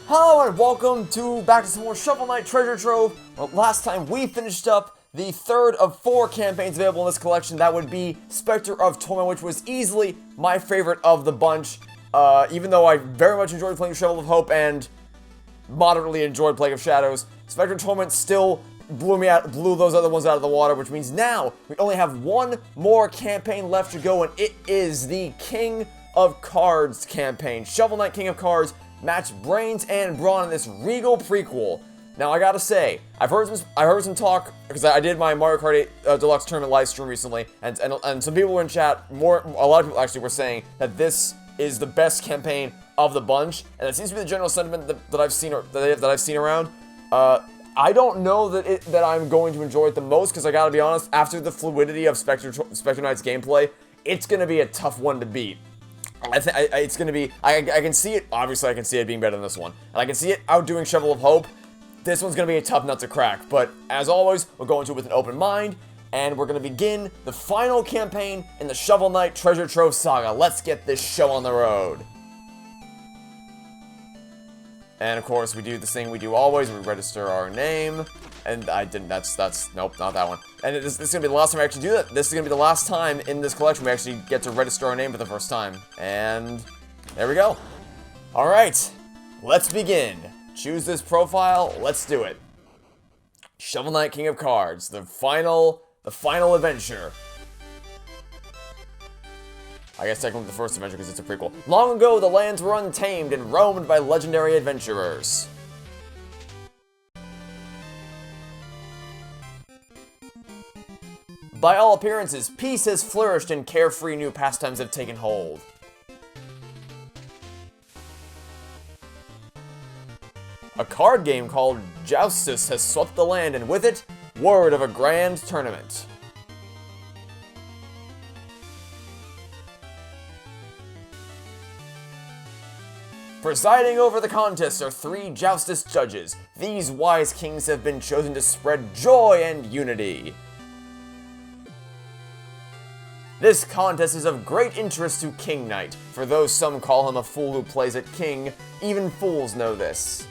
Hello and welcome back to some more Shovel Knight Treasure Trove. Well, last time we finished up the third of 4 campaigns available in this collection. That would be Spectre of Torment, which was easily my favorite of the bunch. Even though I very much enjoyed playing Shovel of Hope and moderately enjoyed Plague of Shadows, Spectre of Torment still blew those other ones out of the water, which means now we only have one more campaign left to go, and it is the King of Cards campaign. Shovel Knight King of Cards. Match brains and brawn in this regal prequel. Now I gotta say, I've heard some talk because I did my Mario Kart 8 Deluxe Tournament live stream recently, and some people were in chat. A lot of people actually were saying that this is the best campaign of the bunch, and it seems to be the general sentiment that I've seen around. I don't know that I'm going to enjoy it the most, because I gotta be honest, after the fluidity of Spectre Knight's gameplay, it's gonna be a tough one to beat. It's going to be, I can see it, obviously I can see it being better than this one. And I can see it outdoing Shovel of Hope. This one's going to be a tough nut to crack. But, as always, we're going to it with an open mind. And we're going to begin the final campaign in the Shovel Knight Treasure Trove saga. Let's get this show on the road. And, of course, we do the thing we do always. We register our name. And I didn't, nope, not that one. And this is going to be the last time I actually do that. This is going to be the last time in this collection we actually get to register our name for the first time. And there we go. Alright, let's begin. Choose this profile, let's do it. Shovel Knight King of Cards, the final adventure. I guess technically the first adventure because it's a prequel. Long ago, the lands were untamed and roamed by legendary adventurers. By all appearances, peace has flourished and carefree new pastimes have taken hold. A card game called Joustus has swept the land, and with it, word of a grand tournament. Presiding over the contest are 3 Joustus judges. These wise kings have been chosen to spread joy and unity. This contest is of great interest to King Knight, for though some call him a fool who plays at king, even fools know this.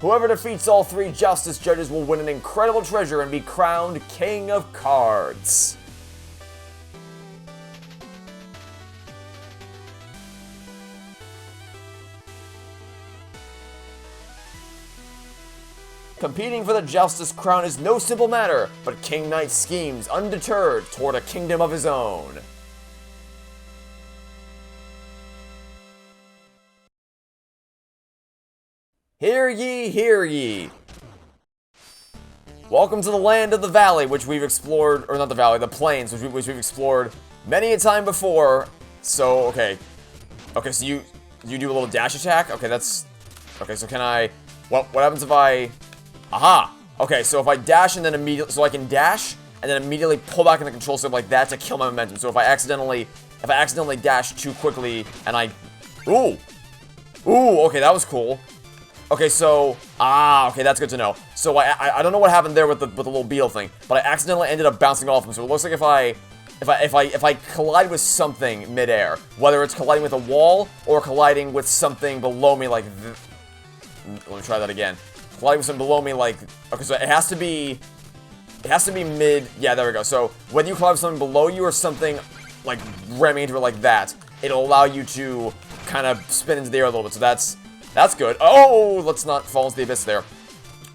Whoever defeats all 3 Joustus judges will win an incredible treasure and be crowned King of Cards. Competing for the Joustus crown is no simple matter, but King Knight schemes undeterred toward a kingdom of his own. Hear ye, hear ye! Welcome to the land of the valley, which we've explored, or not the valley, the plains, which we've explored many a time before. So, okay, so you do a little dash attack? Okay, okay, so can I, what happens if I... Aha! Okay, so if I dash and then immediately, so I can dash and then immediately pull back in the control stick like that to kill my momentum. So if I accidentally dash too quickly and I, ooh, okay, that was cool. Okay, so, okay, that's good to know. So I don't know what happened there with the little beetle thing, but I accidentally ended up bouncing off him. So it looks like if I collide with something midair, whether it's colliding with a wall or colliding with something below me like this. Let me try that again. Colliding with something below me like, okay, so it has to be mid, yeah, there we go. So whether you collide with something below you or something like ramming into it like that, it'll allow you to kind of spin into the air a little bit. So that's good. Oh, let's not fall into the abyss there.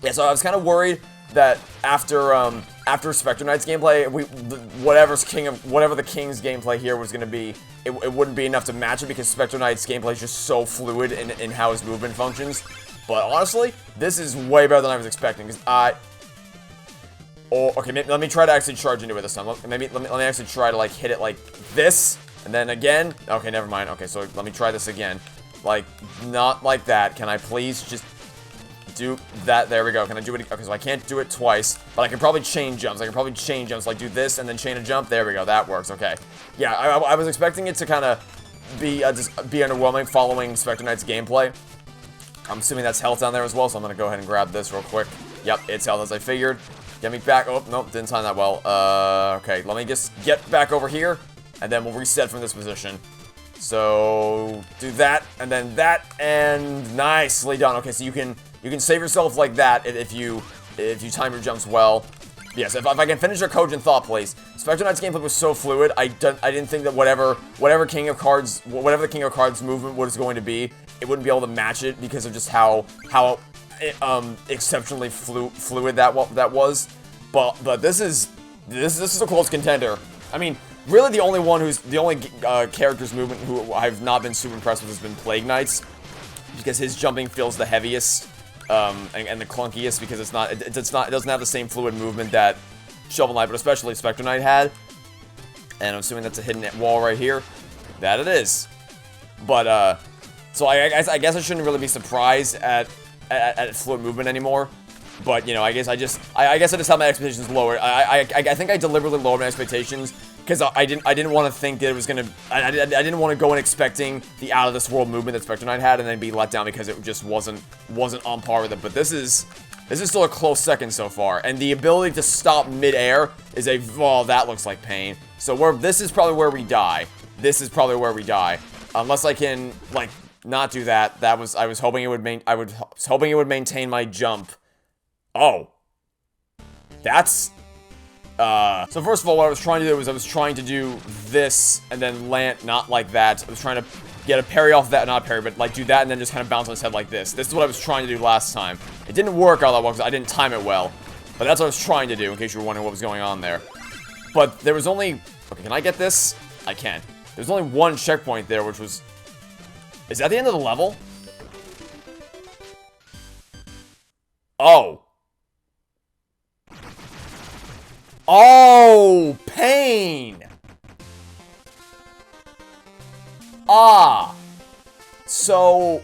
Yeah, so I was kind of worried that after Spectre Knight's gameplay, whatever the King's gameplay here was going to be, it wouldn't be enough to match it because Spectre Knight's gameplay is just so fluid in how his movement functions. But honestly, this is way better than I was expecting. Because okay, let me try to actually charge into it this time. Let me actually try to like hit it like this, and then again. Okay, never mind. Okay, so let me try this again. Like, not like that. Can I please just do that? There we go. Can I do it? Okay, so I can't do it twice, but I can probably chain jumps. Like do this and then chain a jump. There we go. That works. Okay. Yeah, I was expecting it to kind of be underwhelming following Spectre Knight's gameplay. I'm assuming that's health down there as well, so I'm going to go ahead and grab this real quick. Yep, it's health as I figured. Get me back. Oh, nope, didn't time that well. Okay, let me just get back over here, and then we'll reset from this position. So, do that, and then that, and nicely done. Okay, so you can save yourself like that if you time your jumps well. Yes, if I can finish a cogent thought, please. Spectre Knight's gameplay was so fluid, I didn't think that whatever the King of Cards movement was going to be, it wouldn't be able to match it because of just how exceptionally fluid that was. But this is a close contender. I mean, really the only character's movement who I've not been super impressed with has been Plague Knight's, because his jumping feels the heaviest. And the clunkiest because it doesn't have the same fluid movement that Shovel Knight, but especially Spectre Knight had. And I'm assuming that's a hidden wall right here. That it is. But so I guess I shouldn't really be surprised at fluid movement anymore. But you know, I guess I just have my expectations lowered. I think I deliberately lowered my expectations because I didn't want to think that it was gonna. I didn't want to go in expecting the out of this world movement that Spectre Knight had and then be let down because it just wasn't on par with it. But this is still a close second so far, and the ability to stop midair is that looks like pain. So this is probably where we die. This is probably where we die, unless I can like not do that. I was hoping it would maintain my jump. Oh, that's. So first of all, what I was trying to do was I was trying to do this and then land, not like that. I was trying to get a parry off that, not a parry, but like do that and then just kind of bounce on his head like this. This is what I was trying to do last time. It didn't work all that well because I didn't time it well. But that's what I was trying to do, in case you were wondering what was going on there. But there was only... Okay, can I get this? I can. There's only one checkpoint there, which was... Is that the end of the level? Oh. Oh, pain! So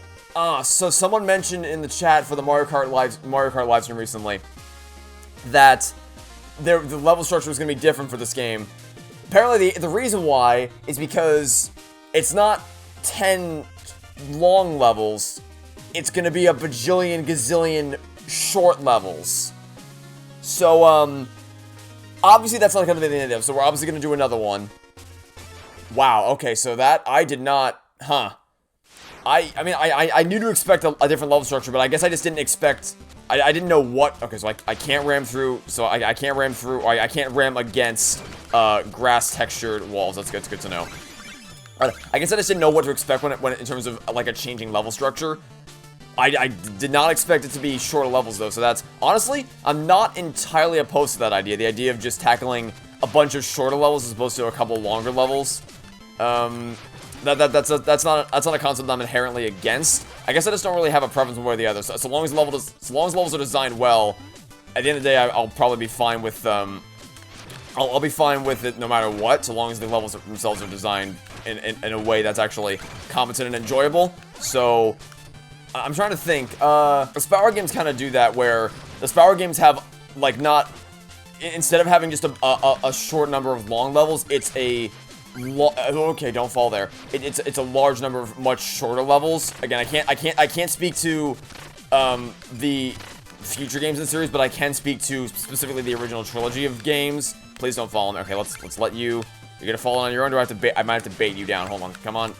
someone mentioned in the chat for the Mario Kart live stream recently that the level structure was going to be different for this game. Apparently, the reason why is because it's not 10 long levels, it's going to be a bajillion, gazillion short levels. So, obviously, that's not going to be the end of it, so we're obviously going to do another one. Wow, okay, so that, I did not, I mean, I knew to expect a different level structure, but I guess I just didn't expect, I didn't know what, okay, so I can't ram through, so I can't ram through, or I can't ram against, grass-textured walls. That's good to know. I guess I just didn't know what to expect when in terms of, like, a changing level structure. I did not expect it to be shorter levels, though, so that's... Honestly, I'm not entirely opposed to that idea. The idea of just tackling a bunch of shorter levels as opposed to a couple longer levels. That's not a concept I'm inherently against. I guess I just don't really have a preference one way or the other. So long as levels are designed well, at the end of the day, I'll probably be fine with, I'll be fine with it no matter what, so long as the levels themselves are designed in a way that's actually competent and enjoyable. So... I'm trying to think, the Spyro games kind of do that, where the Spyro games have, like, not, instead of having just a short number of long levels, it's a, okay, don't fall there, it's a large number of much shorter levels. Again, I can't speak to, the future games in the series, but I can speak to specifically the original trilogy of games. Please don't fall in there. Okay, let's let you, you're gonna fall on your own, or I might have to bait you down. Hold on, come on.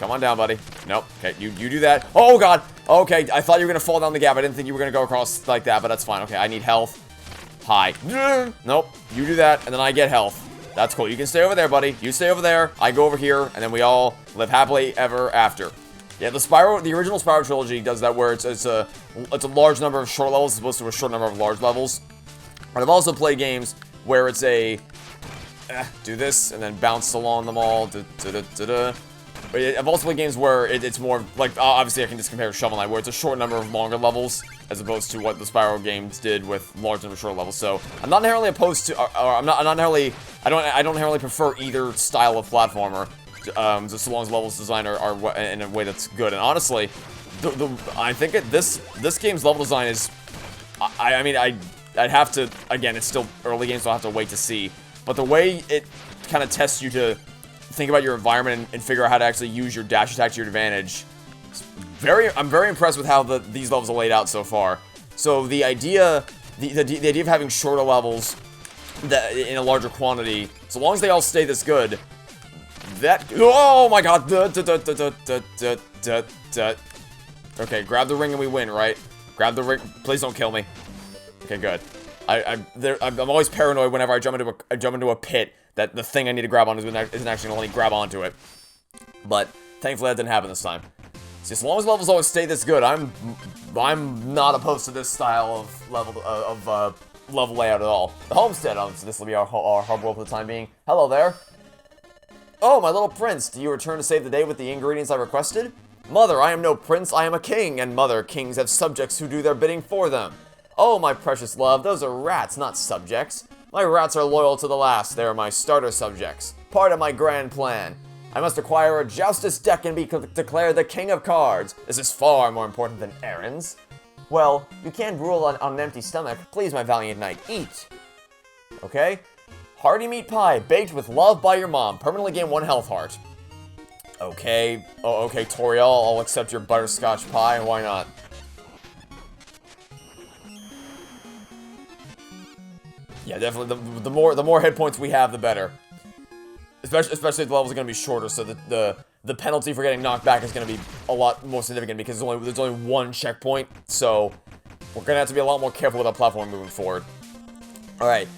Come on down, buddy. Nope. Okay, you do that. Oh, God. Okay, I thought you were going to fall down the gap. I didn't think you were going to go across like that, but that's fine. Okay, I need health. Hi. Nope. You do that, and then I get health. That's cool. You can stay over there, buddy. You stay over there. I go over here, and then we all live happily ever after. Yeah, the original Spyro trilogy does that, where it's a large number of short levels as opposed to a short number of large levels. But I've also played games where it's a... do this, and then bounce along them all. I've also played games where it's more, like, obviously I can just compare Shovel Knight, where it's a short number of longer levels, as opposed to what the Spyro games did with large number of short levels. So, I'm not inherently opposed to, or I'm not inherently, I don't inherently prefer either style of platformer, just so long as levels design are in a way that's good. And honestly, I think this game's level design is, I mean, I'd have to, again, it's still early game, so I'll have to wait to see, but the way it kind of tests you to think about your environment and figure out how to actually use your dash attack to your advantage. I'm very impressed with how these levels are laid out so far. So the idea the idea of having shorter levels that in a larger quantity, so long as they all stay this good, that, oh my god, okay, grab the ring and we win, right? Grab the ring, please don't kill me. Okay, good. I'm always paranoid whenever I jump into a pit that the thing I need to grab on isn't actually gonna let me grab onto it. But thankfully that didn't happen this time. See, as long as levels always stay this good, I'm not opposed to this style of level layout at all. The homestead, so this will be our hub world for the time being. Hello there. Oh, my little prince, do you return to save the day with the ingredients I requested? Mother, I am no prince, I am a king, and mother, kings have subjects who do their bidding for them. Oh, my precious love, those are rats, not subjects. My rats are loyal to the last, they are my starter subjects. Part of my grand plan. I must acquire a Joustus deck and be declared the king of cards. This is far more important than errands. Well, you can't rule on an empty stomach. Please, my valiant knight, eat. Okay? Hearty meat pie, baked with love by your mom. Permanently gain 1 health heart. Okay. Oh, okay, Toriel, I'll accept your butterscotch pie, why not? Yeah, definitely, the more hit points we have, the better. Especially if the levels are going to be shorter, so the penalty for getting knocked back is going to be a lot more significant because there's only 1 checkpoint, so we're going to have to be a lot more careful with our platform moving forward. Alright.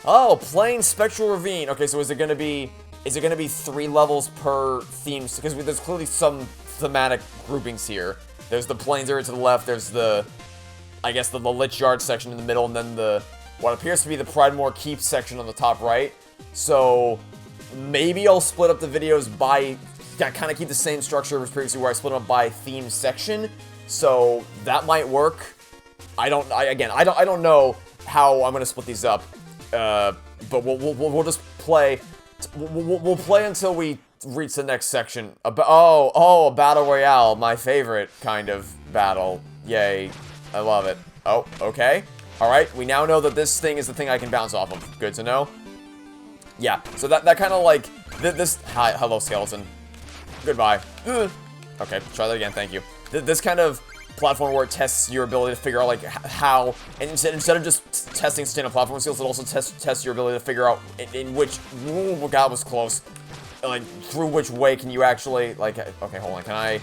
Oh, Plain Spectral Ravine. Okay, so is it going to be 3 levels per theme? Because there's clearly some thematic groupings here. There's the Plains area to the left, there's the, I guess, the Lich Yard section in the middle, and then the, what appears to be the Pridemore Keep section on the top right. So maybe I'll split up the videos by, kind of keep the same structure as previously where I split them up by theme section. So that might work. I don't know how I'm gonna split these up. But we'll just play. We'll play until we reach the next section. A battle royale, my favorite kind of battle. Yay, I love it. Oh, okay. All right, we now know that this thing is the thing I can bounce off of. Good to know. Yeah, so that kind of like, hello skeleton. Goodbye. Okay, try that again, thank you. This kind of platform where it tests your ability to figure out like how, and instead of just testing standard platform skills, it also tests your ability to figure out in which, oh god, was close. Like, through which way can you actually, like, okay, hold on, can I,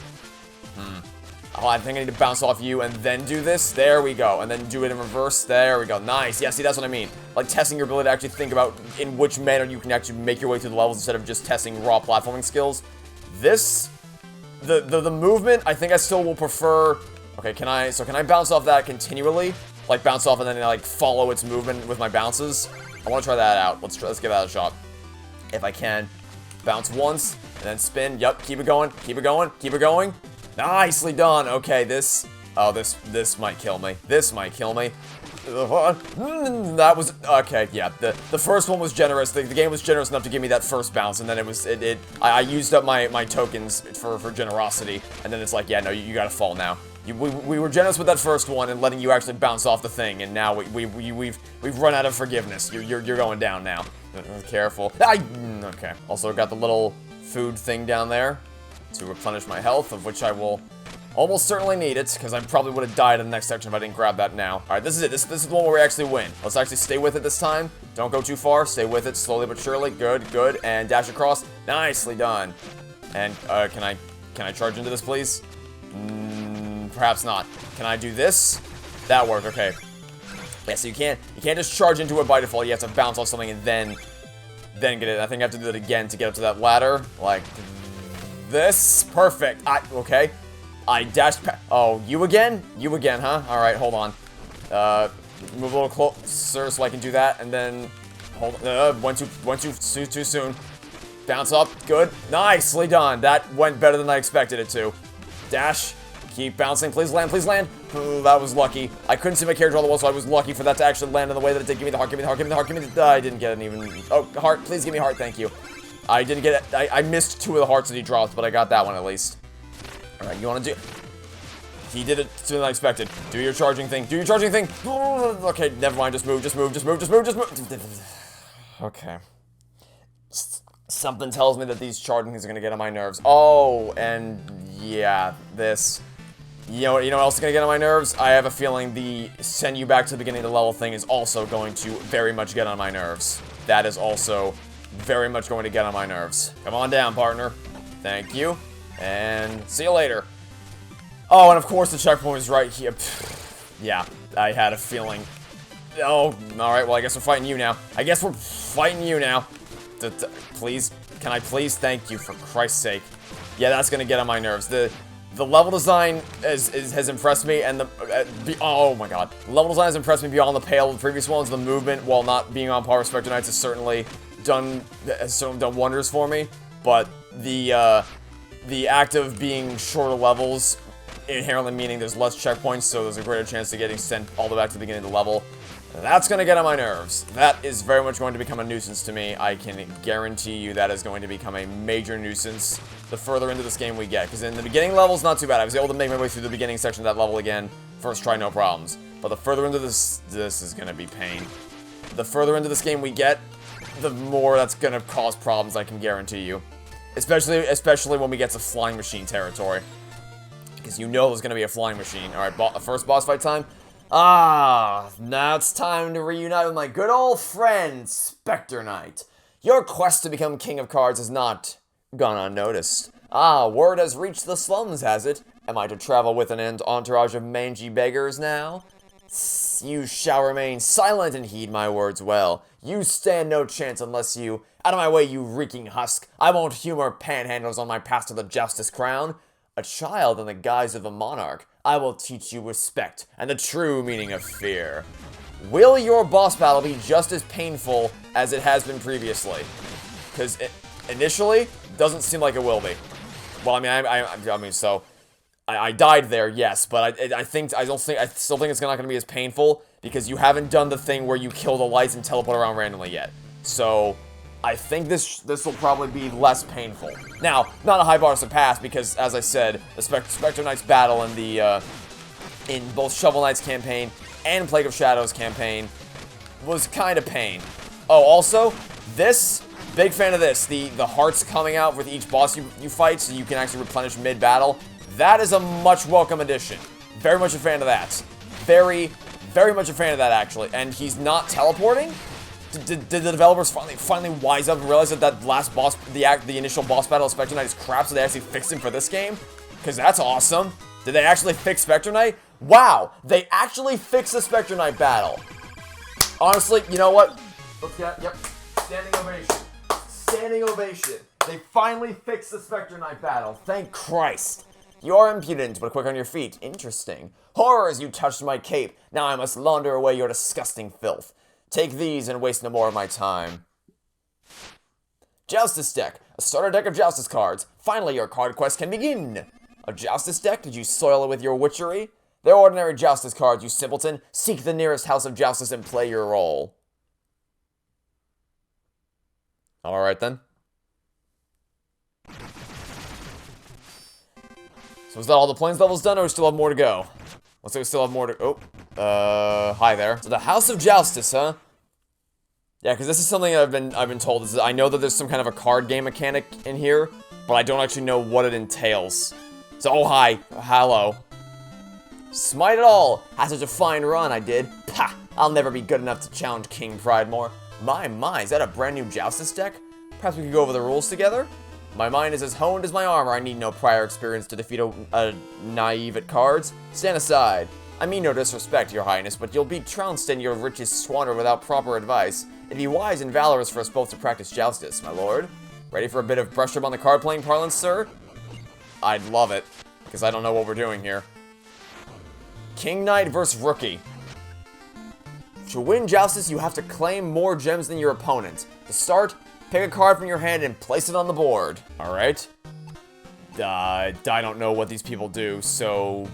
oh, I think I need to bounce off you and then do this. There we go. And then do it in reverse. There we go. Nice. Yeah, see, that's what I mean. Like, testing your ability to actually think about in which manner you can actually make your way through the levels instead of just testing raw platforming skills. This, the movement, I think I still will prefer. Okay, can I bounce off that continually? Like, bounce off and then, like, follow its movement with my bounces? I want to try that out. Let's give that a shot. If I can. Bounce once, and then spin. Yep, keep it going, keep it going, keep it going. Nicely done. Okay, this might kill me. This might kill me. That was, okay, yeah, the first one was generous. The game was generous enough to give me that first bounce, and then I used up my tokens for generosity, and then it's like, yeah, no, you gotta fall now. We were generous with that first one and letting you actually bounce off the thing, and now we've run out of forgiveness. You're going down now. Careful. Okay. Also got the little food thing down there to replenish my health, of which I will almost certainly need it, because I probably would have died in the next section if I didn't grab that now. Alright, this is it. This is the one where we actually win. Let's actually stay with it this time. Don't go too far. Stay with it slowly but surely. Good, good. And dash across. Nicely done. And, can I charge into this, please? Perhaps not. Can I do this? That worked, okay. Yeah, so you can't just charge into it by default. You have to bounce off something and then get it. I think I have to do that again to get up to that ladder. Like this. Perfect. Okay. I dashed past. Oh, you again? You again, huh? Alright, hold on. Move a little closer so I can do that, and then hold on. Went too soon. Bounce up. Good. Nicely done. That went better than I expected it to. Dash. Keep bouncing. Please land. Please land. Ooh, that was lucky. I couldn't see my character all the way, so I was lucky for that to actually land in the way that it did. Give me the heart. Give me the heart. Give me the heart. Give me the. I didn't get an even. Oh, heart. Please give me heart. Thank you. I didn't get it. I missed 2 of the hearts that he dropped, but I got that one at least. Alright, you want to do... He did it sooner than I expected. Do your charging thing. Do your charging thing. Okay, never mind. Just move. Just move. Just move. Just move. Just move. Okay. Something tells me that these charging things are going to get on my nerves. Oh, and yeah, this. You know what else is going to get on my nerves? I have a feeling the send you back to the beginning of the level thing is also going to very much get on my nerves. That is also very much going to get on my nerves. Come on down, partner. Thank you. And see you later. Oh, and of course the checkpoint is right here. Yeah, I had a feeling. Oh, alright, well I guess we're fighting you now. Please, can I please? Thank you, for Christ's sake. Yeah, that's gonna get on my nerves. The level design has impressed me, and oh my god. The level design has impressed me beyond the pale of the previous ones. The movement, while not being on par with Spectre Knights, has certainly done wonders for me. But the act of being shorter levels, inherently meaning there's less checkpoints, so there's a greater chance of getting sent all the way back to the beginning of the level. That's gonna get on my nerves. That is very much going to become a nuisance to me. I can guarantee you that is going to become a major nuisance the further into this game we get. Because in the beginning level's not too bad. I was able to make my way through the beginning section of that level again. First try, no problems. But the further into this is gonna be pain. The further into this game we get, the more that's gonna cause problems, I can guarantee you. Especially when we get to flying machine territory. Because you know there's gonna be a flying machine. Alright, first boss fight time. Ah, now it's time to reunite with my good old friend, Spectre Knight. Your quest to become King of Cards has not gone unnoticed. Ah, word has reached the slums, has it? Am I to travel with an entourage of mangy beggars now? You shall remain silent and heed my words well. You stand no chance unless you... Out of my way, you reeking husk. I won't humor panhandlers on my path to the Joustus crown. A child in the guise of a monarch, I will teach you respect and the true meaning of fear. Will your boss battle be just as painful as it has been previously? Because initially, doesn't seem like it will be. Well, I mean, I died there, yes, but I still think it's not going to be as painful because you haven't done the thing where you kill the lights and teleport around randomly yet. So I think this will probably be less painful. Now, not a high bar to surpass because, as I said, the Spectre Knight's battle in both Shovel Knight's campaign and Plague of Shadows campaign was kind of pain. Oh, also, big fan of this. The hearts coming out with each boss you fight, so you can actually replenish mid-battle. That is a much welcome addition. Very much a fan of that. Very, very much a fan of that, actually. And he's not teleporting? Did the developers finally wise up and realize that last boss, the initial boss battle of Spectre Knight is crap, so they actually fixed him for this game? Because that's awesome. Did they actually fix Spectre Knight? Wow, they actually fixed the Spectre Knight battle. Honestly, you know what? Yep, standing ovation. Standing ovation. They finally fixed the Spectre Knight battle. Thank Christ. You're impudent, but quick on your feet. Interesting. Horrors, you touched my cape. Now I must launder away your disgusting filth. Take these and waste no more of my time. Joustus deck. A starter deck of Joustus cards. Finally, your card quest can begin. A Joustus deck? Did you soil it with your witchery? They're ordinary Joustus cards, you simpleton. Seek the nearest house of Joustus and play your role. Alright then. So is that all the plains levels done, or we still have more to go? Looks like we still have more to... Oh. Hi there. So the House of Joustus, huh? Yeah, because this is something I've been told. I know that there's some kind of a card game mechanic in here, but I don't actually know what it entails. So, oh, hi. Hello. Smite it all! Had such a fine run, I did. Pah! I'll never be good enough to challenge King Pridemore. My, is that a brand new Joustus deck? Perhaps we could go over the rules together? My mind is as honed as my armor. I need no prior experience to defeat a naive at cards. Stand aside. I mean no disrespect, your highness, but you'll be trounced and your riches squandered without proper advice. It'd be wise and valorous for us both to practice Joustus, my lord. Ready for a bit of brush up on the card-playing parlance, sir? I'd love it, because I don't know what we're doing here. King Knight versus Rookie. To win Joustus, you have to claim more gems than your opponent. To start, pick a card from your hand and place it on the board. Alright. I don't know what these people do, so...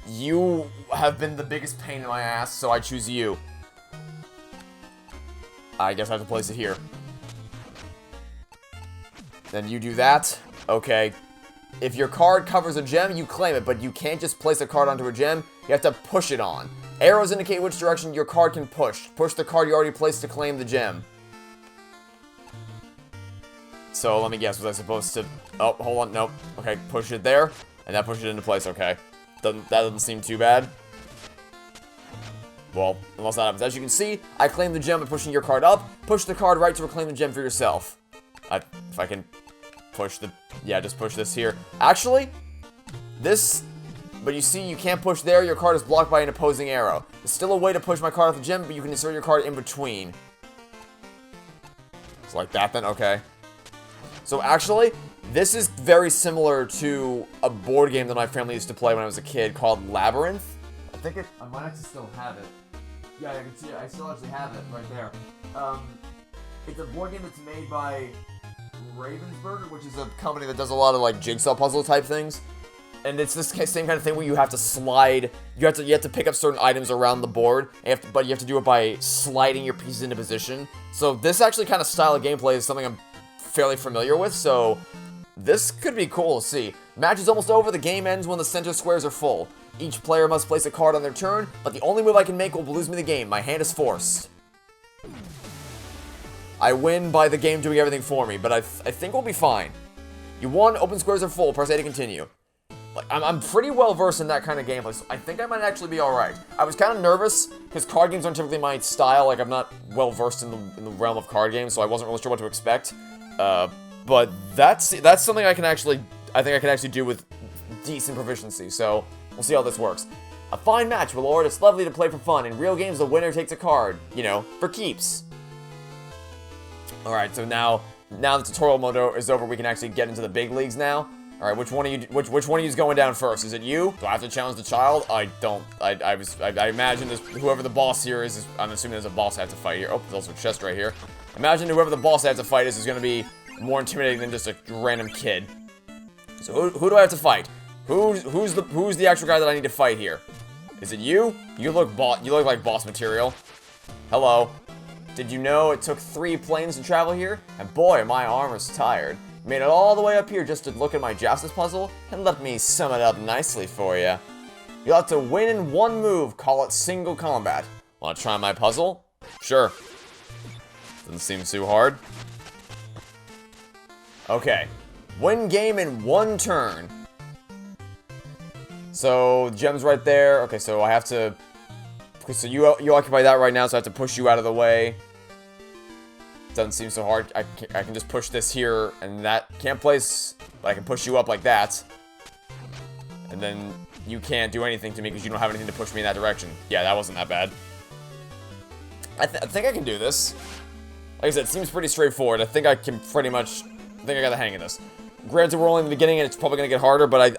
you have been the biggest pain in my ass, so I choose you. I guess I have to place it here. Then you do that. Okay. If your card covers a gem, you claim it, but you can't just place a card onto a gem. You have to push it on. Arrows indicate which direction your card can push. Push the card you already placed to claim the gem. So, let me guess, was I supposed to... Oh, hold on, nope. Okay, push it there. And that pushes it into place, okay. That doesn't seem too bad. Well, unless that happens. As you can see, I claim the gem by pushing your card up. Push the card right to reclaim the gem for yourself. If I can push the... Yeah, just push this here. Actually, this... But you see, you can't push there. Your card is blocked by an opposing arrow. There's still a way to push my card off the gem, but you can insert your card in between. It's like that then? Okay. So actually, this is very similar to a board game that my family used to play when I was a kid called Labyrinth. I might actually still have it. Yeah, I can see it. I still actually have it right there. It's a board game that's made by Ravensburger, which is a company that does a lot of like jigsaw puzzle type things. And it's this same kind of thing where you have to slide. You have to pick up certain items around the board, but you have to do it by sliding your pieces into position. So this actually kind of style of gameplay is something I'm fairly familiar with. So this could be cool to see. Match is almost over. The game ends when the center squares are full. Each player must place a card on their turn, but the only move I can make will lose me the game. My hand is forced. I win by the game doing everything for me, but I think we'll be fine. You won. Open squares are full. Press A to continue. Like, I'm pretty well versed in that kind of gameplay, so I think I might actually be alright. I was kind of nervous, because card games aren't typically my style. Like, I'm not well versed in the realm of card games, so I wasn't really sure what to expect. But that's something I think I can actually do with decent proficiency, so we'll see how this works. A fine match, my lord. It's lovely to play for fun. In real games, the winner takes a card, you know, for keeps. Alright, so now the tutorial mode is over, we can actually get into the big leagues now. Alright, which one of you is going down first? Is it you? Do I have to challenge the child? I don't. I imagine whoever the boss here is, I'm assuming there's a boss I have to fight here. Oh, there's also a chest right here. Imagine whoever the boss I have to fight is going to be more intimidating than just a random kid. So who do I have to fight? Who's the actual guy that I need to fight here? Is it you? You look like boss material. Hello. Did you know it took 3 planes to travel here? And boy, my arm is tired. Made it all the way up here just to look at my Joustus puzzle, and let me sum it up nicely for you. You'll have to win in one move, call it single combat. Wanna try my puzzle? Sure. Doesn't seem too hard. Okay. Win game in one turn. So, the gem's right there. Okay, so I have to... Okay, so you occupy that right now, so I have to push you out of the way. Doesn't seem so hard. I can just push this here, and that can't place, but I can push you up like that. And then you can't do anything to me because you don't have anything to push me in that direction. Yeah, that wasn't that bad. I think I can do this. Like I said, it seems pretty straightforward. I think I can pretty much... I think I got the hang of this. Granted, we're only in the beginning, and it's probably going to get harder, but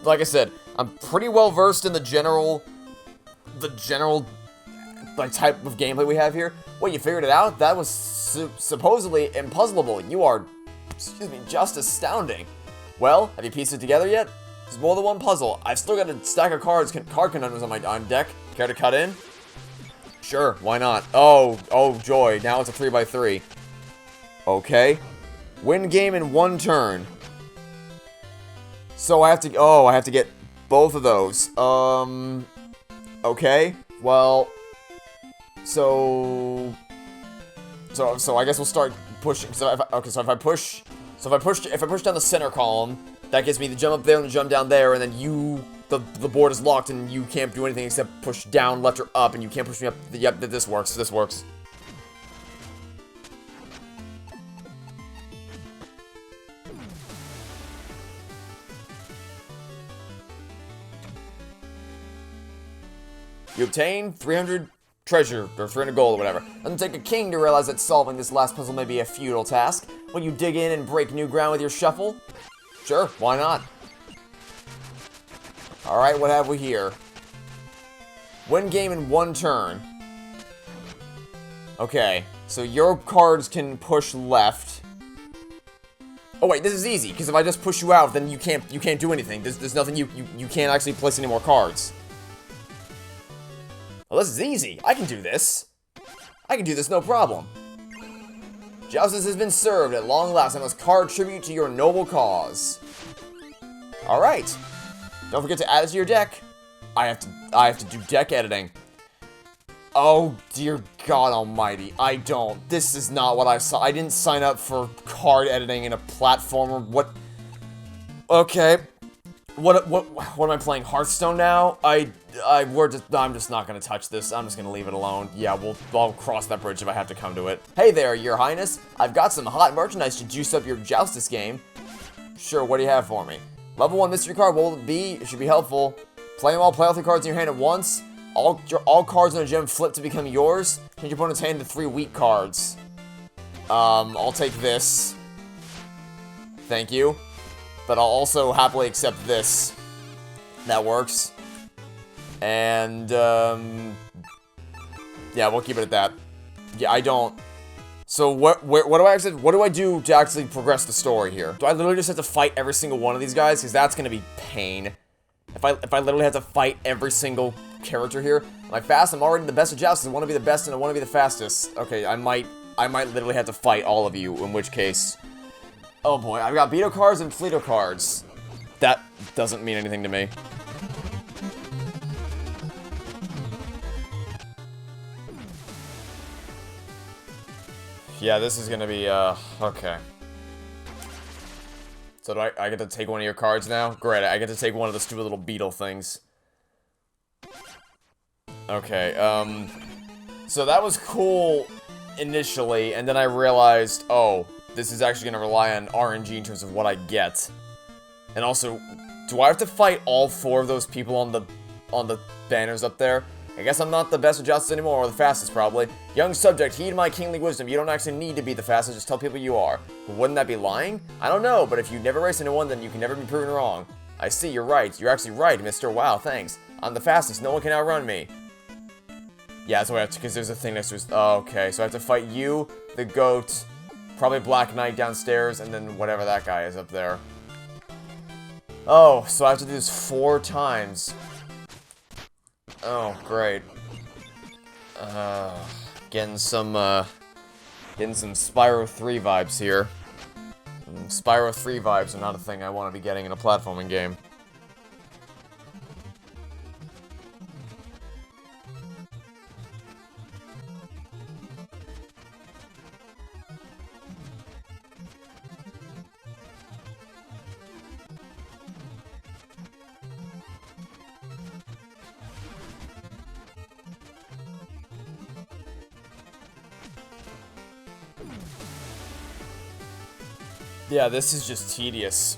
like I said, I'm pretty well versed in the general like type of gameplay we have here. Wait, you figured it out? That was supposedly impuzzleable. You are, excuse me, just astounding. Well, have you pieced it together yet? There's more than one puzzle. I've still got a stack of card conundrums on deck. Care to cut in? Sure, why not? Oh joy, now it's a 3x3. Okay. Win game in one turn. So I have to get both of those. Okay. Well, so I guess we'll start pushing. So if I push down the center column, that gets me the jump up there and the jump down there, and then the board is locked and you can't do anything except push down, left, or up, and you can't push me up. Yep, this works. This works. You obtain 300 treasure, or 300 gold, or whatever. Doesn't take a king to realize that solving this last puzzle may be a futile task. Will you dig in and break new ground with your shuffle? Sure, why not? Alright, what have we here? Win game in one turn. Okay, so your cards can push left. Oh wait, this is easy, because if I just push you out, then you can't do anything. There's nothing, you can't actually place any more cards. Well, this is easy. I can do this. I can do this no problem. Justice has been served at long last. I must card tribute to your noble cause. Alright. Don't forget to add it to your deck. I have to do deck editing. Oh, dear God almighty. I don't. This is not what I saw. I didn't sign up for card editing in a platformer. What? Okay. What am I playing? Hearthstone now? I'm just not gonna touch this. I'm just gonna leave it alone. Yeah, I'll cross that bridge if I have to come to it. Hey there, Your Highness. I've got some hot merchandise to juice up your Joustus game. Sure, what do you have for me? Level 1 mystery card, what will it be? It should be helpful. Play them all, play all 3 cards in your hand at once. All cards in a gem flip to become yours. Change your opponent's hand to 3 weak cards. I'll take this. Thank you. But I'll also happily accept this. That works. And, yeah, we'll keep it at that. Yeah, I don't... So, what do I do to actually progress the story here? Do I literally just have to fight every single one of these guys? Because that's gonna be pain. If I literally have to fight every single character here. Am I fast? I'm already the best of Joustus. I want to be the best and I want to be the fastest. Okay, I might literally have to fight all of you, in which case... Oh boy, I've got Beto cards and Fleeto cards. That doesn't mean anything to me. Yeah, this is gonna be, okay. So do I get to take one of your cards now? Great, I get to take one of the stupid little beetle things. Okay, so that was cool initially, and then I realized, oh, this is actually going to rely on RNG in terms of what I get. And also, do I have to fight all 4 of those people on the banners up there? I guess I'm not the best of Joustus anymore, or the fastest, probably. Young subject, heed my kingly wisdom. You don't actually need to be the fastest, just tell people you are. But wouldn't that be lying? I don't know, but if you never race anyone, then you can never be proven wrong. I see, you're right. You're actually right, mister. Wow, thanks. I'm the fastest. No one can outrun me. Yeah, so I have to, because there's a thing next to us. Oh, okay, so I have to fight you, the goat... Probably Black Knight downstairs, and then whatever that guy is up there. Oh, so I have to do this 4 times. Oh, great. Getting some Spyro 3 vibes here. And Spyro 3 vibes are not a thing I want to be getting in a platforming game. Yeah, this is just tedious.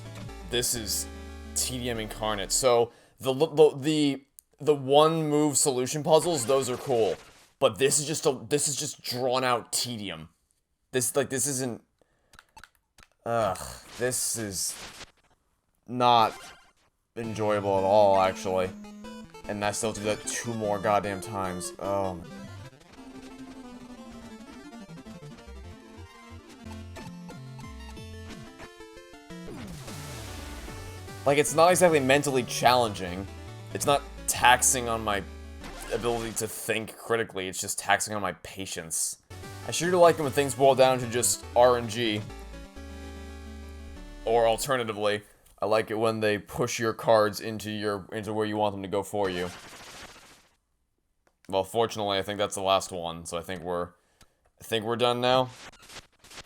This is tedium incarnate. So the one move solution puzzles, those are cool, but this is just drawn out tedium. This isn't. This is not enjoyable at all, actually. And I still have to do that 2 more goddamn times. Oh. Like, it's not exactly mentally challenging. It's not taxing on my ability to think critically. It's just taxing on my patience. I sure do like it when things boil down to just RNG. Or alternatively, I like it when they push your cards into where you want them to go for you. Well, fortunately, I think that's the last one, so I think we're done now.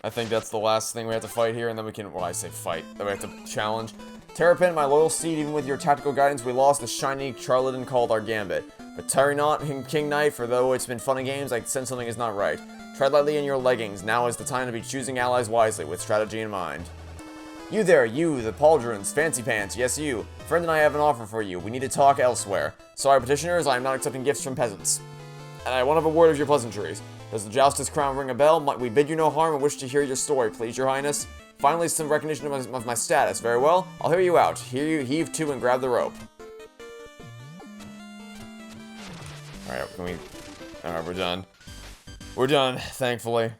I think that's the last thing we have to fight here, and then we can, well, I say fight, then we have to challenge. Terrapin, my loyal steed, even with your tactical guidance, we lost the shiny charlatan called our gambit. But tarry not, King Knight, for though it's been fun and games, I sense something is not right. Tread lightly in your leggings, now is the time to be choosing allies wisely, with strategy in mind. You there, you, the pauldrons, fancy pants, yes you. Friend and I have an offer for you, we need to talk elsewhere. Sorry, petitioners, I am not accepting gifts from peasants. And I won't have a word of your pleasantries. Does the Joustus crown ring a bell? We bid you no harm and wish to hear your story, please, your highness. Finally, some recognition of my status. Very well, I'll hear you out. Here you heave to and grab the rope. Alright, can we... Alright, we're done. We're done, thankfully.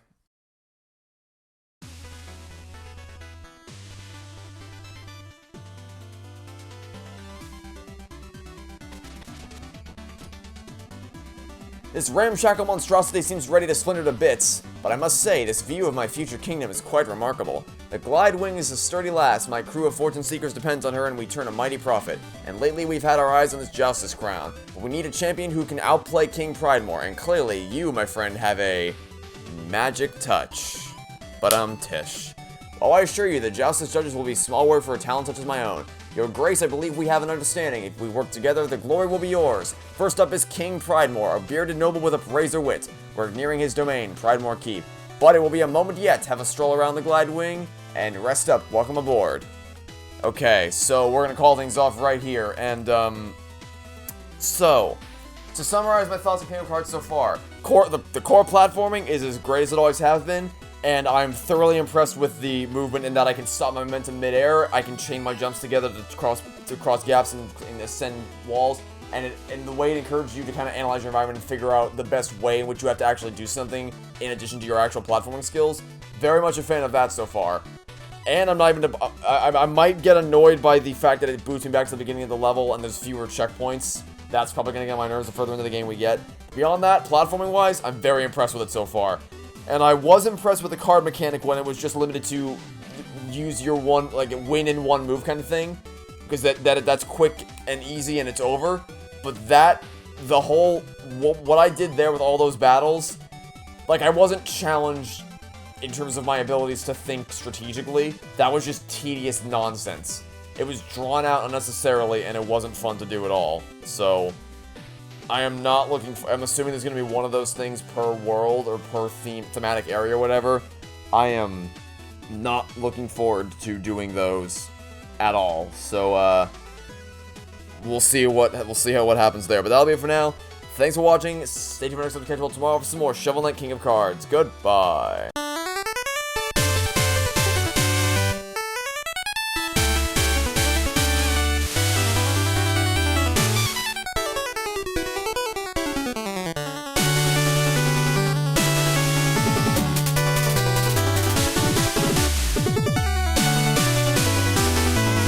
This ramshackle monstrosity seems ready to splinter to bits, but I must say, this view of my future kingdom is quite remarkable. The Glide Wing is a sturdy lass, my crew of fortune seekers depends on her and we turn a mighty profit. And lately we've had our eyes on this Joustus crown, but we need a champion who can outplay King Pridemore, and clearly you, my friend, have a magic touch. But tish. Oh, I assure you, the Joustus judges will be small word for a talent such as my own. Your Grace, I believe we have an understanding. If we work together, the glory will be yours. First up is King Pridemore, a bearded noble with a razor wit. We're nearing his domain, Pridemore Keep. But it will be a moment yet. Have a stroll around the glide wing, and rest up. Welcome aboard. Okay, so we're gonna call things off right here, and, so, to summarize my thoughts on Kingdom Hearts so far, the core platforming is as great as it always has been, and I'm thoroughly impressed with the movement in that I can stop my momentum mid-air, I can chain my jumps together to cross gaps and ascend walls, and the way it encourages you to kind of analyze your environment and figure out the best way in which you have to actually do something in addition to your actual platforming skills. Very much a fan of that so far. And I'm not even, I might get annoyed by the fact that it boots me back to the beginning of the level and there's fewer checkpoints. That's probably going to get on my nerves the further into the game we get. Beyond that, platforming-wise, I'm very impressed with it so far. And I was impressed with the card mechanic when it was just limited to use your one, like, win in one move kind of thing. Because that's quick and easy and it's over. But what I did there with all those battles, like, I wasn't challenged in terms of my abilities to think strategically. That was just tedious nonsense. It was drawn out unnecessarily, and it wasn't fun to do at all. So, I am not looking for... I'm assuming there's going to be one of those things per world, or per thematic area, or whatever. I am not looking forward to doing those at all. So, we'll see what happens there. But that'll be it for now. Thanks for watching. Stay tuned for next episode tomorrow for some more Shovel Knight King of Cards. Goodbye.